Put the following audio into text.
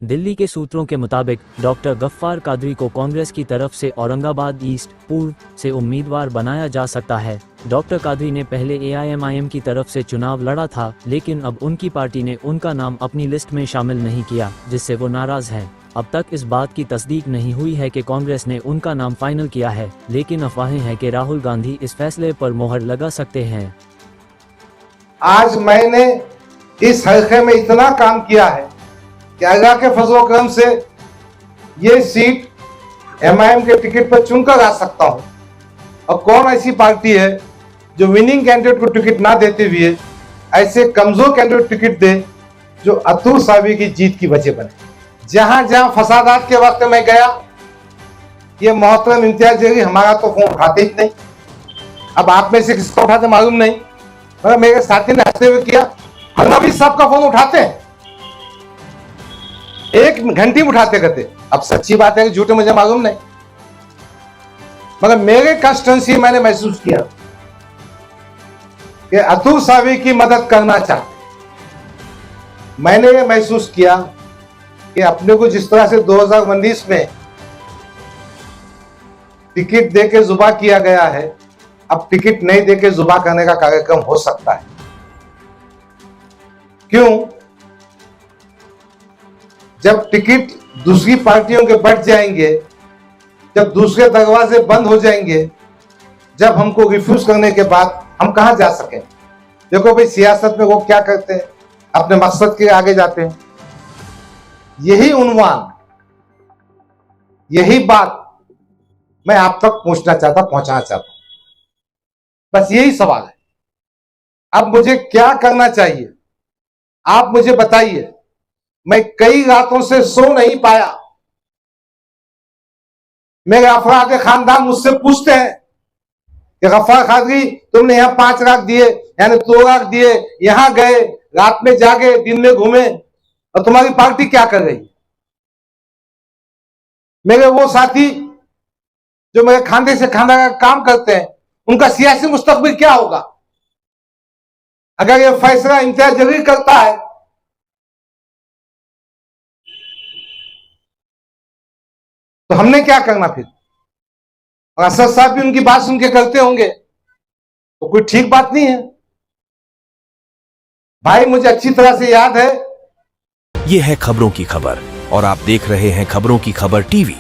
दिल्ली के सूत्रों के मुताबिक डॉक्टर गफ्फार कादरी को कांग्रेस की तरफ से औरंगाबाद ईस्ट पूर्व से उम्मीदवार बनाया जा सकता है। डॉक्टर कादरी ने पहले एआईएमआईएम की तरफ से चुनाव लड़ा था, लेकिन अब उनकी पार्टी ने उनका नाम अपनी लिस्ट में शामिल नहीं किया, जिससे वो नाराज हैं। अब तक इस बात की तस्दीक नहीं हुई है कि कांग्रेस ने उनका नाम फाइनल किया है, लेकिन अफवाहें हैं कि राहुल गांधी इस फैसले पर मोहर लगा सकते हैं। आज मैंने इस हल्के में इतना काम किया है कि अल्लाह के फजल करम से ये सीट एमआईएम के टिकट पर चुनकर आ सकता हूं। और कौन ऐसी पार्टी है जो विनिंग कैंडिडेट को टिकट ना देते हुए ऐसे कमजोर कैंडिडेट टिकट दे जो अतुल सावी की जीत की वजह बने। जहां जहां फसादात के वक्त में गया, ये मोहतरम इम्तियाज जलील हमारा तो फोन उठाते ही नहीं। अब आप में से किसको उठाते मालूम नहीं, मगर मेरे साथी ने हंसते हुए किया, फडनवीस साहब का फोन उठाते हैं, 1 घंटे उठाते करते। अब सच्ची बात है कि झूठे मुझे मालूम नहीं, मगर मेरे कंस्टिट्यूंसी मैंने महसूस किया कि अतुल सावी की मदद करना चाहते। मैंने ये महसूस किया कि अपने को जिस तरह से 2019 में टिकट देके जुबा किया गया है, अब टिकट नहीं देके जुबा करने का कार्यक्रम हो सकता है। क्यों? जब टिकट दूसरी पार्टियों के बढ़ जाएंगे, जब दूसरे दरवाजे बंद हो जाएंगे, जब हमको रिफ्यूज करने के बाद हम कहां जा सकें। देखो भाई, सियासत में वो क्या करते हैं, अपने मकसद के आगे जाते हैं। यही उन्वान, यही बात मैं आप तक पहुंचाना चाहता हूं। बस यही सवाल है। अब मुझे क्या करना चाहिए, आप मुझे बताइए। मैं कई रातों से सो नहीं पाया। मेरे अफराद खानदान मुझसे पूछते हैं कि गफ्फार कादरी, तुमने यहां 5 लाख दिए, यानी 2 लाख दिए, यहां गए, रात में जागे, दिन में घूमे, और तुम्हारी पार्टी क्या कर रही है। मेरे वो साथी जो मेरे खांधे से खांधा का काम करते हैं, उनका सियासी मुस्तकबिल क्या होगा अगर ये फैसला इम्तियाज जलील करता है। तो हमने क्या करना फिर? और असद साहब भी उनकी बात सुन के करते होंगे, तो कोई ठीक बात नहीं है। भाई, मुझे अच्छी तरह से याद है। ये है खबरों की खबर और आप देख रहे हैं खबरों की खबर टीवी।